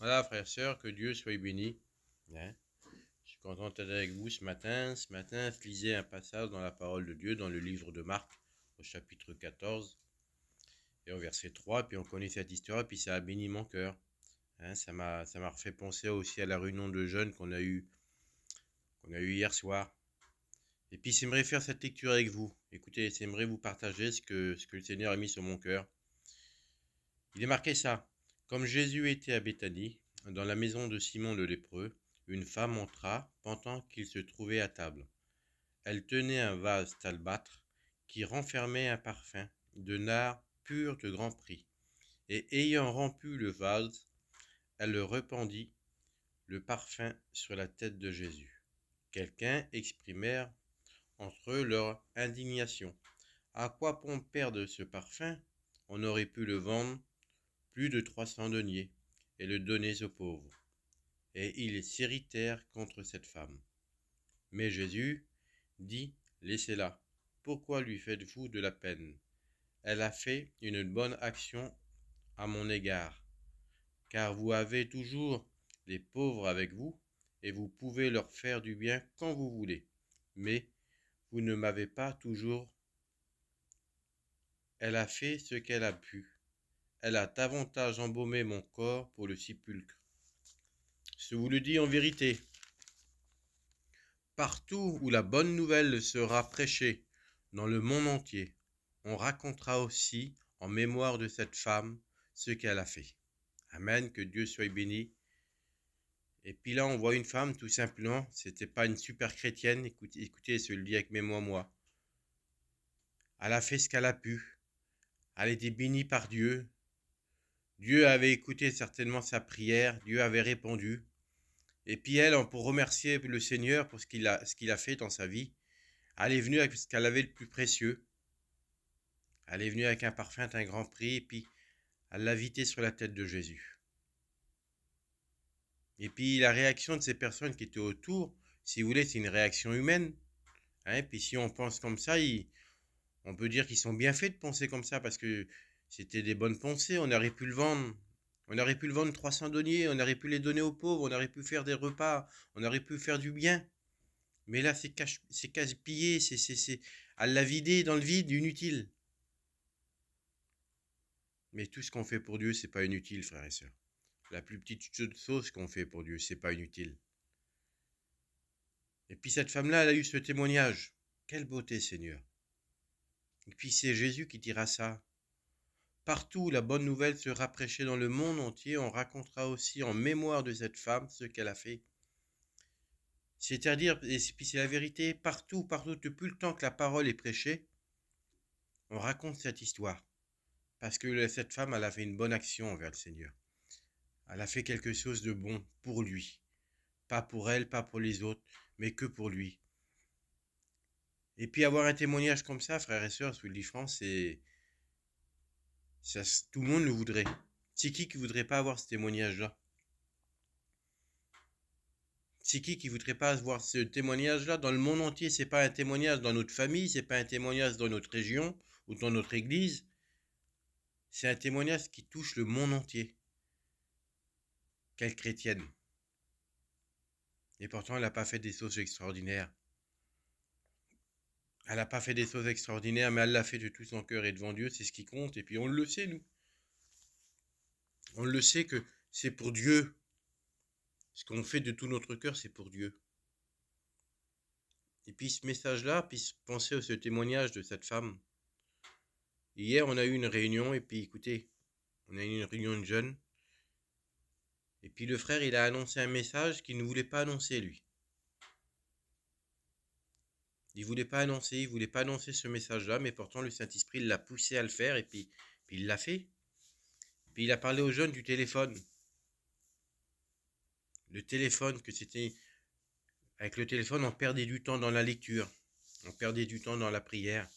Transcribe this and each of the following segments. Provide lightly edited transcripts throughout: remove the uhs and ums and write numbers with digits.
Voilà, frères et sœurs, que Dieu soit béni. Hein. Je suis content d'être avec vous ce matin. Ce matin, je lisais un passage dans la parole de Dieu, dans le livre de Marc, au chapitre 14, et au verset 3. Puis on connaît cette histoire, et puis ça a béni mon cœur. Hein, ça m'a refait penser aussi à la réunion de jeunes qu'on a eu hier soir. Et puis j'aimerais faire cette lecture avec vous. Écoutez, j'aimerais vous partager ce que le Seigneur a mis sur mon cœur. Il est marqué ça. Comme Jésus était à Béthanie, dans la maison de Simon le lépreux, une femme entra pendant qu'il se trouvait à table. Elle tenait un vase d'albâtre qui renfermait un parfum de nard pur de grand prix. Et ayant rompu le vase, elle le répandit le parfum sur la tête de Jésus. Quelqu'un exprimèrent entre eux leur indignation. À quoi bon perdre ce parfum? On aurait pu le vendre plus de 300 deniers et le donner aux pauvres. Et ils s'irritèrent contre cette femme. Mais Jésus dit, laissez-la. Pourquoi lui faites-vous de la peine? Elle a fait une bonne action à mon égard, car vous avez toujours les pauvres avec vous, et vous pouvez leur faire du bien quand vous voulez. Mais vous ne m'avez pas toujours. Elle a fait ce qu'elle a pu. Elle a davantage embaumé mon corps pour le sépulcre. Je vous le dis en vérité, partout où la bonne nouvelle sera prêchée dans le monde entier, on racontera aussi en mémoire de cette femme ce qu'elle a fait. Amen, que Dieu soit béni. Et puis là, on voit une femme, tout simplement, c'était pas une super chrétienne, écoutez, je le dis avec mes moi. Elle a fait ce qu'elle a pu. Elle était bénie par Dieu. Dieu avait écouté certainement sa prière, Dieu avait répondu. Et puis elle, pour remercier le Seigneur pour ce qu'il a fait dans sa vie, elle est venue avec ce qu'elle avait le plus précieux. Elle est venue avec un parfum d'un grand prix, et puis elle l'a vidé sur la tête de Jésus. Et puis la réaction de ces personnes qui étaient autour, si vous voulez, c'est une réaction humaine. Hein, puis si on pense comme ça, on peut dire qu'ils sont bien faits de penser comme ça, parce que c'était des bonnes pensées, on aurait pu le vendre. On aurait pu le vendre 300 deniers, on aurait pu les donner aux pauvres, on aurait pu faire des repas, on aurait pu faire du bien. Mais là, c'est casse-pillé, elle l'a vidé dans le vide, inutile. Mais tout ce qu'on fait pour Dieu, c'est pas inutile, frères et sœurs. La plus petite chose qu'on fait pour Dieu, c'est pas inutile. Et puis cette femme-là, elle a eu ce témoignage. Quelle beauté, Seigneur. Et puis c'est Jésus qui dira ça. Partout où la bonne nouvelle sera prêchée dans le monde entier, on racontera aussi en mémoire de cette femme ce qu'elle a fait. C'est-à-dire, et puis c'est la vérité, partout, depuis le temps que la parole est prêchée, on raconte cette histoire. Parce que cette femme, elle a fait une bonne action envers le Seigneur. Elle a fait quelque chose de bon pour lui. Pas pour elle, pas pour les autres, mais que pour lui. Et puis avoir un témoignage comme ça, frères et sœurs, sous le dit France, tout le monde le voudrait. C'est qui voudrait pas avoir ce témoignage-là? C'est qui voudrait pas avoir ce témoignage-là dans le monde entier? C'est pas un témoignage dans notre famille, c'est pas un témoignage dans notre région ou dans notre église. C'est un témoignage qui touche le monde entier. Quelle chrétienne. Et pourtant, elle n'a pas fait des choses extraordinaires. Elle n'a pas fait des choses extraordinaires, mais elle l'a fait de tout son cœur et devant Dieu, c'est ce qui compte. Et puis on le sait, nous. On le sait que c'est pour Dieu. Ce qu'on fait de tout notre cœur, c'est pour Dieu. Et puis ce message-là, puis penser à ce témoignage de cette femme. Hier, on a eu une réunion, et puis écoutez, on a eu une réunion de jeunes. Et puis le frère, il a annoncé un message qu'il ne voulait pas annoncer, lui. Il voulait pas annoncer ce message-là, mais pourtant le Saint-Esprit l'a poussé à le faire, et puis il l'a fait. Puis il a parlé aux jeunes du téléphone. Le téléphone, que c'était... Avec le téléphone, on perdait du temps dans la lecture. On perdait du temps dans la prière.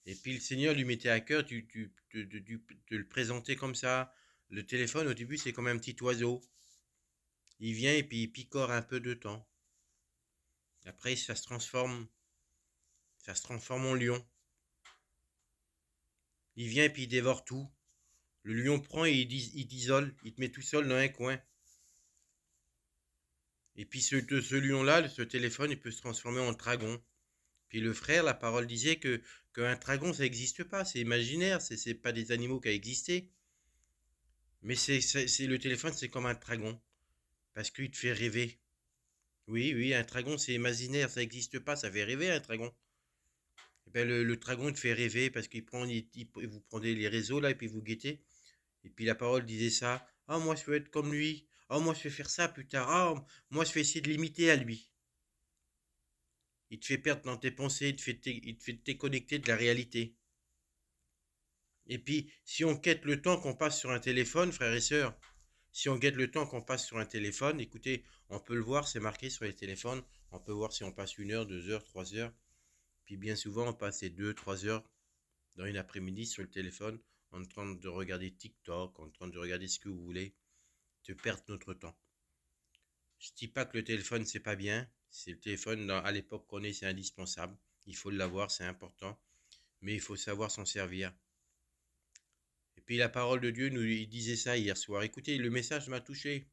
Et puis le Seigneur lui mettait à cœur de le présenter comme ça. Le téléphone, au début, c'est comme un petit oiseau. Il vient et puis il picore un peu de temps. Après, ça se transforme en lion. Il vient et puis il dévore tout. Le lion prend et il t'isole, il te met tout seul dans un coin. Et puis ce lion-là, ce téléphone, il peut se transformer en dragon. Puis le frère, la parole disait que qu'un dragon, ça n'existe pas, c'est imaginaire, c'est pas des animaux qui a existé. Mais le téléphone, c'est comme un dragon, parce qu'il te fait rêver. Oui, oui, un dragon, c'est imaginaire, ça n'existe pas, ça fait rêver un dragon. Et ben le dragon, il te fait rêver parce vous prenez les réseaux là et puis vous guettez. Et puis la parole disait ça. Ah, moi, je veux être comme lui. Ah, moi, je vais faire ça plus tard. Ah, moi, je vais essayer de l'imiter à lui. Il te fait perdre dans tes pensées, il te fait déconnecter de la réalité. Et puis, si on guette le temps qu'on passe sur un téléphone, frères et sœurs, si on guette le temps qu'on passe sur un téléphone, écoutez, on peut le voir, c'est marqué sur les téléphones. On peut voir si on passe 1 heure, 2 heures, 3 heures. Puis bien souvent, on passe 2, 3 heures dans une après-midi sur le téléphone, en train de regarder TikTok, en train de regarder ce que vous voulez, de perdre notre temps. Je dis pas que le téléphone c'est pas bien, c'est le téléphone à l'époque qu'on est, c'est indispensable, il faut l'avoir, c'est important, mais il faut savoir s'en servir. Et puis la parole de Dieu il disait ça hier soir. Écoutez, le message m'a touché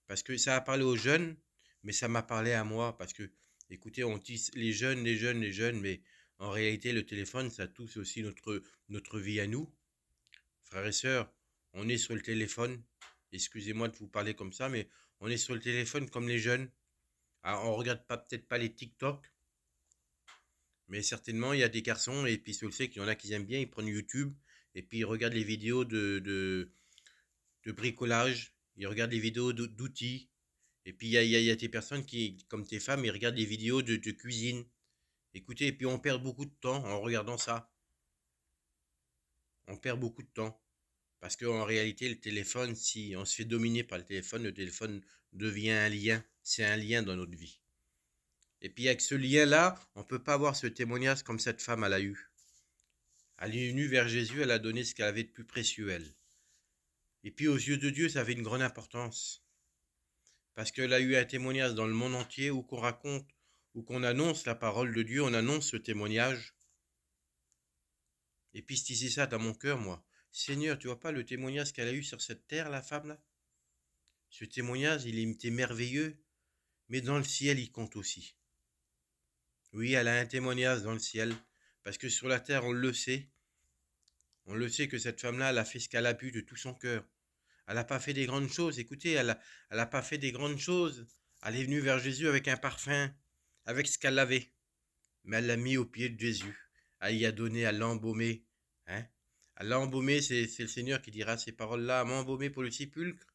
parce que ça a parlé aux jeunes, mais ça m'a parlé à moi parce que, écoutez, on dit les jeunes, les jeunes, les jeunes, mais en réalité le téléphone ça touche aussi notre vie à nous. Frères et sœurs, on est sur le téléphone. Excusez-moi de vous parler comme ça, mais on est sur le téléphone comme les jeunes. Alors, on regarde peut-être pas les TikTok, mais certainement il y a des garçons, et puis je le sais qu'il y en a qui aiment bien, ils prennent YouTube, et puis ils regardent les vidéos de bricolage, ils regardent les vidéos d'outils, et puis il y a des personnes qui, comme tes femmes, ils regardent les vidéos de cuisine. Écoutez, et puis on perd beaucoup de temps en regardant ça. On perd beaucoup de temps. Parce qu'en réalité, le téléphone, si on se fait dominer par le téléphone devient un lien. C'est un lien dans notre vie. Et puis avec ce lien-là, on ne peut pas avoir ce témoignage comme cette femme, elle a eu. Elle est venue vers Jésus, elle a donné ce qu'elle avait de plus précieux, elle. Et puis aux yeux de Dieu, ça avait une grande importance. Parce qu'elle a eu un témoignage dans le monde entier où qu'on raconte, où qu'on annonce la parole de Dieu, on annonce ce témoignage. Et puis je disais ça dans mon cœur, moi. Seigneur, tu vois pas le témoignage qu'elle a eu sur cette terre, la femme là? Ce témoignage, il était merveilleux, mais dans le ciel, il compte aussi. Oui, elle a un témoignage dans le ciel, parce que sur la terre, on le sait que cette femme-là, elle a fait ce qu'elle a pu de tout son cœur. Elle n'a pas fait des grandes choses, écoutez, elle a pas fait des grandes choses. Elle est venue vers Jésus avec un parfum, avec ce qu'elle avait, mais elle l'a mis au pied de Jésus. Elle y a donné, elle l'a embaumé. Hein? Elle l'a embaumé, c'est le Seigneur qui dira ces paroles-là, m'a embaumé pour le sépulcre.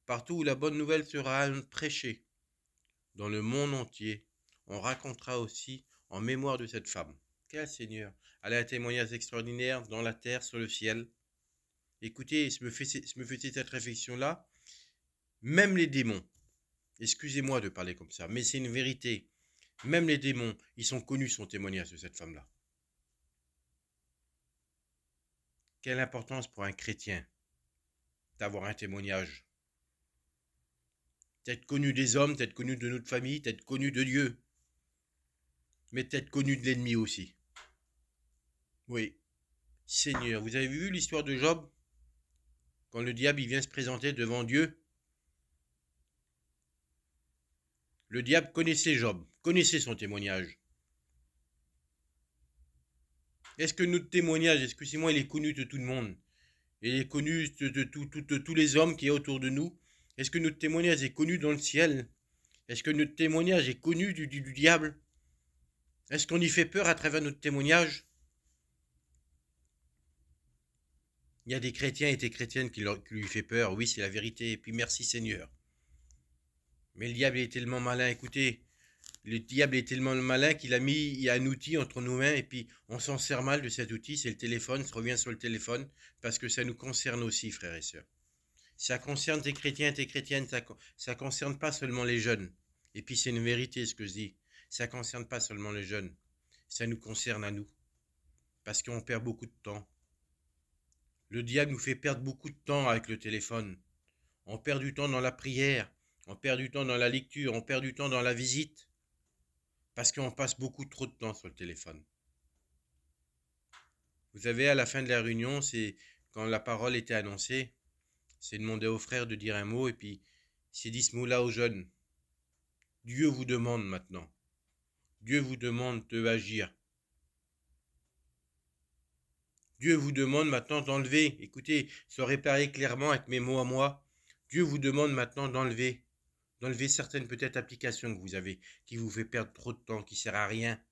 Partout où la bonne nouvelle sera prêchée, dans le monde entier, on racontera aussi en mémoire de cette femme. Quel Seigneur! Elle a un témoignage extraordinaire dans la terre, sur le ciel. Écoutez, je me faisais cette réflexion-là. Même les démons, excusez-moi de parler comme ça, mais c'est une vérité. Même les démons, ils sont connus son témoignage de cette femme-là. Quelle importance pour un chrétien d'avoir un témoignage. D'être connu des hommes, d'être connu de notre famille, d'être connu de Dieu, mais d'être connu de l'ennemi aussi. Oui. Seigneur, vous avez vu l'histoire de Job? Quand le diable il vient se présenter devant Dieu, le diable connaissait Job, connaissait son témoignage. Est-ce que notre témoignage, excusez-moi, il est connu de tout le monde? Il est connu de tous les hommes qui sont autour de nous? Est-ce que notre témoignage est connu dans le ciel? Est-ce que notre témoignage est connu du diable? Est-ce qu'on y fait peur à travers notre témoignage? Il y a des chrétiens et des chrétiennes qui lui fait peur, oui, c'est la vérité, et puis merci Seigneur. Mais le diable est tellement malin, écoutez, le diable est tellement malin qu'il a mis un outil entre nos mains et puis on s'en sert mal de cet outil, c'est le téléphone, je reviens sur le téléphone, parce que ça nous concerne aussi, frères et sœurs. Ça concerne tes chrétiens et tes chrétiennes, ça concerne pas seulement les jeunes. Et puis c'est une vérité ce que je dis, ça concerne pas seulement les jeunes, ça nous concerne à nous, parce qu'on perd beaucoup de temps. Le diable nous fait perdre beaucoup de temps avec le téléphone. On perd du temps dans la prière, on perd du temps dans la lecture, on perd du temps dans la visite, parce qu'on passe beaucoup trop de temps sur le téléphone. Vous savez, à la fin de la réunion, c'est quand la parole était annoncée, c'est demandé aux frères de dire un mot, et puis c'est dit ce mot-là aux jeunes. Dieu vous demande maintenant. Dieu vous demande d'agir. Dieu vous demande maintenant d'enlever. Écoutez, ça aurait parlé clairement avec mes mots à moi. Dieu vous demande maintenant d'enlever certaines peut-être applications que vous avez, qui vous fait perdre trop de temps, qui ne sert à rien.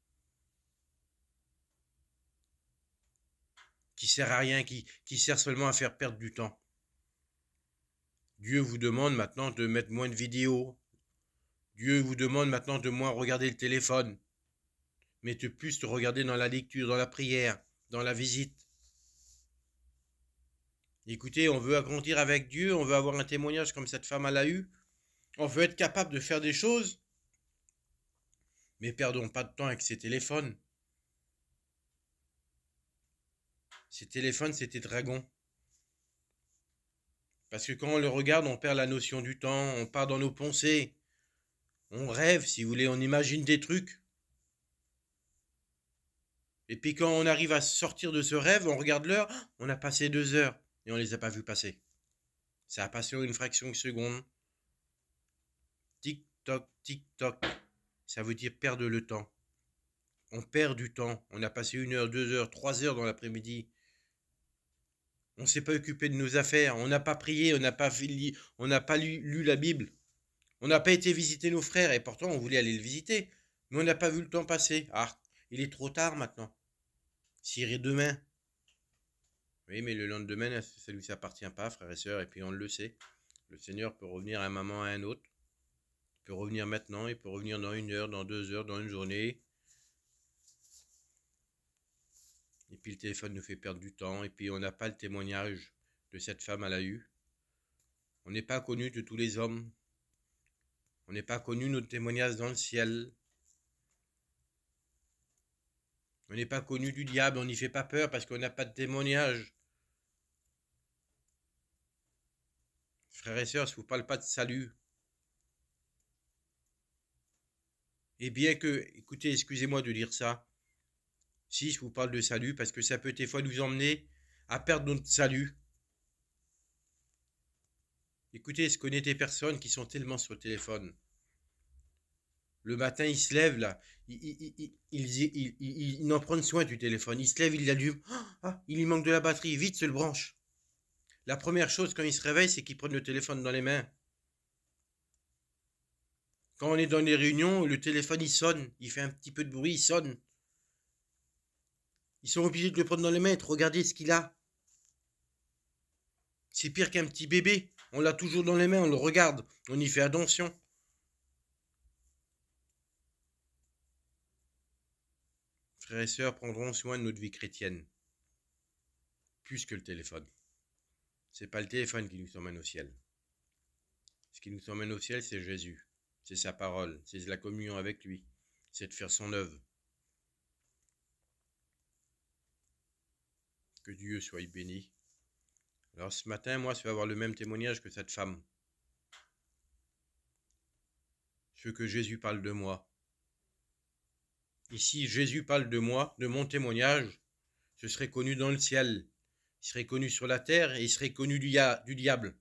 Qui sert à rien, qui sert seulement à faire perdre du temps. Dieu vous demande maintenant de mettre moins de vidéos. Dieu vous demande maintenant de moins regarder le téléphone, mais de plus de regarder dans la lecture, dans la prière, dans la visite. Écoutez, on veut agrandir avec Dieu, on veut avoir un témoignage comme cette femme l'a eu. On veut être capable de faire des choses, mais perdons pas de temps avec ces téléphones. Ces téléphones, c'est des dragons. Parce que quand on le regarde, on perd la notion du temps, on part dans nos pensées. On rêve, si vous voulez, on imagine des trucs. Et puis quand on arrive à sortir de ce rêve, on regarde l'heure, on a passé 2 heures et on ne les a pas vus passer. Ça a passé en une fraction de seconde. Tic-toc, tic-toc. Ça veut dire perdre le temps. On perd du temps. On a passé 1 heure, 2 heures, 3 heures dans l'après-midi. On ne s'est pas occupé de nos affaires. On n'a pas prié, on n'a pas lu la Bible. On n'a pas été visiter nos frères et pourtant on voulait aller le visiter. Mais on n'a pas vu le temps passer. Ah, il est trop tard maintenant. J'irai demain. Oui, mais le lendemain, ça ne lui appartient pas, frères et sœurs, et puis on le sait. Le Seigneur peut revenir à un moment, à un autre. Il peut revenir maintenant, il peut revenir dans 1 heure, dans 2 heures, dans une journée. Et puis le téléphone nous fait perdre du temps, et puis on n'a pas le témoignage de cette femme à la eu. On n'est pas connu de tous les hommes. On n'est pas connu notre témoignage dans le ciel. On n'est pas connu du diable, on n'y fait pas peur parce qu'on n'a pas de témoignage. Frères et sœurs, je ne vous parle pas de salut. Et bien que, écoutez, excusez-moi de dire ça, si je vous parle de salut, parce que ça peut des fois nous emmener à perdre notre salut. Écoutez, je connais des personnes qui sont tellement sur le téléphone. Le matin, ils se lèvent là, ils n'en prennent soin du téléphone. Ils se lèvent, ils l'allument. Ah, il lui manque de la batterie, vite, se le branche. La première chose quand ils se réveillent, c'est qu'ils prennent le téléphone dans les mains. Quand on est dans les réunions, le téléphone il sonne, il fait un petit peu de bruit, il sonne. Ils sont obligés de le prendre dans les mains et de regarder ce qu'il a. C'est pire qu'un petit bébé. On l'a toujours dans les mains, on le regarde, on y fait attention. Frères et sœurs prendront soin de notre vie chrétienne. Plus que le téléphone. C'est pas le téléphone qui nous emmène au ciel. Ce qui nous emmène au ciel, c'est Jésus. C'est sa parole, c'est la communion avec lui. C'est de faire son œuvre. Que Dieu soit béni. Alors ce matin, moi, je vais avoir le même témoignage que cette femme. Je veux que Jésus parle de moi. Ici, Jésus parle de moi, de mon témoignage. Je serai connu dans le ciel. Il serait connu sur la terre et il serait connu du diable.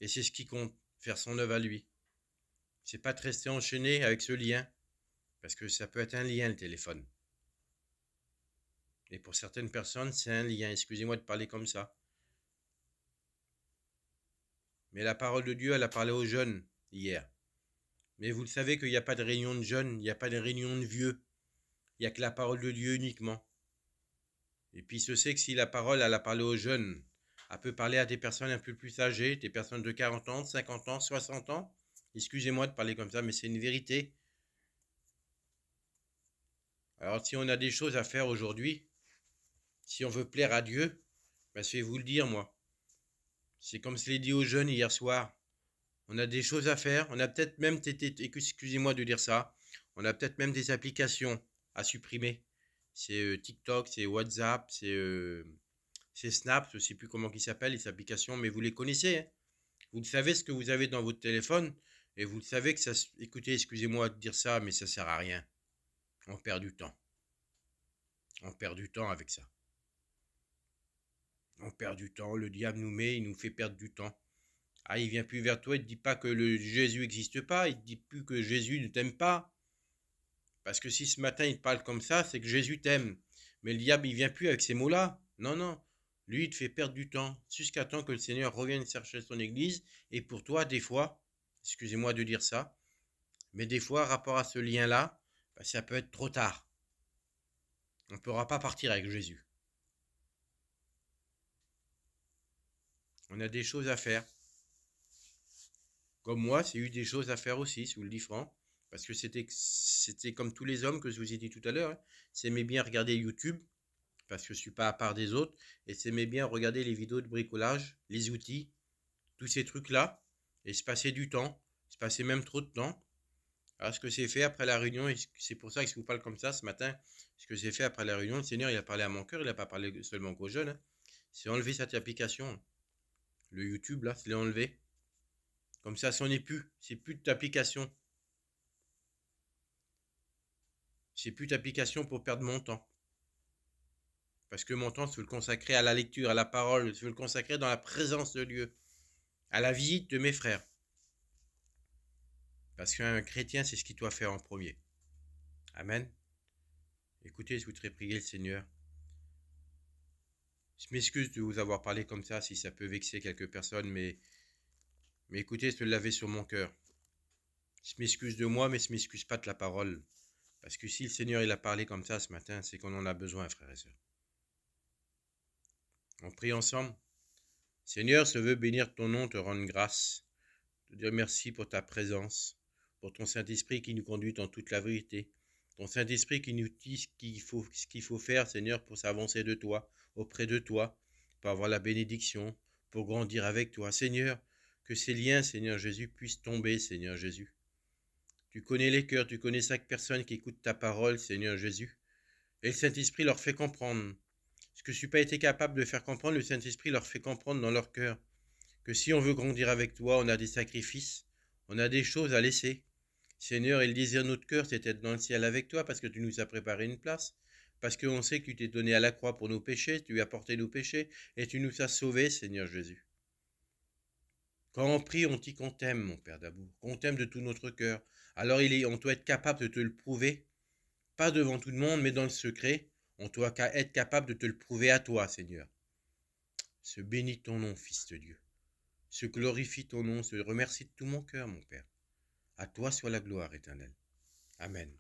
Et c'est ce qui compte, faire son œuvre à lui. C'est pas de rester enchaîné avec ce lien, parce que ça peut être un lien, le téléphone. Et pour certaines personnes, c'est un lien. Excusez-moi de parler comme ça. Mais la parole de Dieu, elle a parlé aux jeunes hier. Mais vous le savez qu'il n'y a pas de réunion de jeunes, il n'y a pas de réunion de vieux. Il n'y a que la parole de Dieu uniquement. Et puis je sais que si la parole, elle a parlé aux jeunes, elle peut parler à des personnes un peu plus âgées, des personnes de 40 ans, 50 ans, 60 ans. Excusez-moi de parler comme ça, mais c'est une vérité. Alors si on a des choses à faire aujourd'hui, si on veut plaire à Dieu, ben, je vais vous le dire moi. C'est comme je l'ai dit aux jeunes hier soir. On a des choses à faire, on a peut-être même, excusez-moi de dire ça, on a peut-être même des applications à supprimer. C'est TikTok, c'est WhatsApp, c'est Snap, je ne sais plus comment ils s'appellent les applications, mais vous les connaissez. Hein. Vous savez ce que vous avez dans votre téléphone et vous savez que ça, écoutez, excusez-moi de dire ça, mais ça ne sert à rien. On perd du temps. On perd du temps avec ça. On perd du temps, le diable nous met, il nous fait perdre du temps Ah, il vient plus vers toi, il te dit pas que le Jésus n'existe pas, il te dit plus que Jésus ne t'aime pas. Parce que si ce matin il te parle comme ça, c'est que Jésus t'aime. Mais le diable, il vient plus avec ces mots-là. Non, non. Lui, il te fait perdre du temps jusqu'à temps que le Seigneur revienne chercher son église. Et pour toi, des fois, excusez-moi de dire ça, mais des fois, rapport à ce lien-là, bah, ça peut être trop tard. On ne pourra pas partir avec Jésus. On a des choses à faire. Comme moi, j'ai eu des choses à faire aussi, sous le dit franc. Parce que c'était comme tous les hommes que je vous ai dit tout à l'heure. Hein. S'aimer bien regarder YouTube, parce que je ne suis pas à part des autres, et s'aimer bien regarder les vidéos de bricolage, les outils, tous ces trucs-là, et se passer du temps, se passer même trop de temps. Alors ce que j'ai fait après la réunion, et c'est pour ça que je vous parle comme ça ce matin, ce que j'ai fait après la réunion, le Seigneur il a parlé à mon cœur, il n'a pas parlé seulement qu'aux jeunes, hein. C'est enlever cette application. Le YouTube là, je l'ai enlevé. Comme ça, c'en est plus. C'est plus d'application. C'est plus d'application pour perdre mon temps. Parce que mon temps, je veux le consacrer à la lecture, à la parole, je veux le consacrer dans la présence de Dieu, à la visite de mes frères. Parce qu'un chrétien, c'est ce qu'il doit faire en premier. Amen. Écoutez, je voudrais prier le Seigneur. Je m'excuse de vous avoir parlé comme ça, si ça peut vexer quelques personnes, mais écoutez, je l'avais sur mon cœur. Je m'excuse de moi, mais je m'excuse pas de la parole. Parce que si le Seigneur il a parlé comme ça ce matin, c'est qu'on en a besoin, frères et sœurs. On prie ensemble. Seigneur, je veux bénir ton nom, te rendre grâce, te dire merci pour ta présence, pour ton Saint-Esprit qui nous conduit dans toute la vérité, ton Saint-Esprit qui nous dit ce qu'il faut faire, Seigneur, pour s'avancer de toi, auprès de toi, pour avoir la bénédiction, pour grandir avec toi. Seigneur, que ces liens, Seigneur Jésus, puissent tomber, Seigneur Jésus. Tu connais les cœurs, tu connais chaque personne qui écoute ta parole, Seigneur Jésus. Et le Saint-Esprit leur fait comprendre. Ce que je n'ai pas été capable de faire comprendre, le Saint-Esprit leur fait comprendre dans leur cœur. Que si on veut grandir avec toi, on a des sacrifices, on a des choses à laisser. Seigneur, et le désir de notre cœur, c'est d'être dans le ciel avec toi, parce que tu nous as préparé une place, parce qu'on sait que tu t'es donné à la croix pour nos péchés, tu as porté nos péchés, et tu nous as sauvés, Seigneur Jésus. Quand on prie, on dit qu'on t'aime, mon Père d'amour, qu'on t'aime de tout notre cœur. Alors on doit être capable de te le prouver, pas devant tout le monde, mais dans le secret. On doit être capable de te le prouver à toi, Seigneur. Se bénit ton nom, Fils de Dieu. Se glorifie ton nom, se remercie de tout mon cœur, mon Père. À toi soit la gloire éternelle. Amen.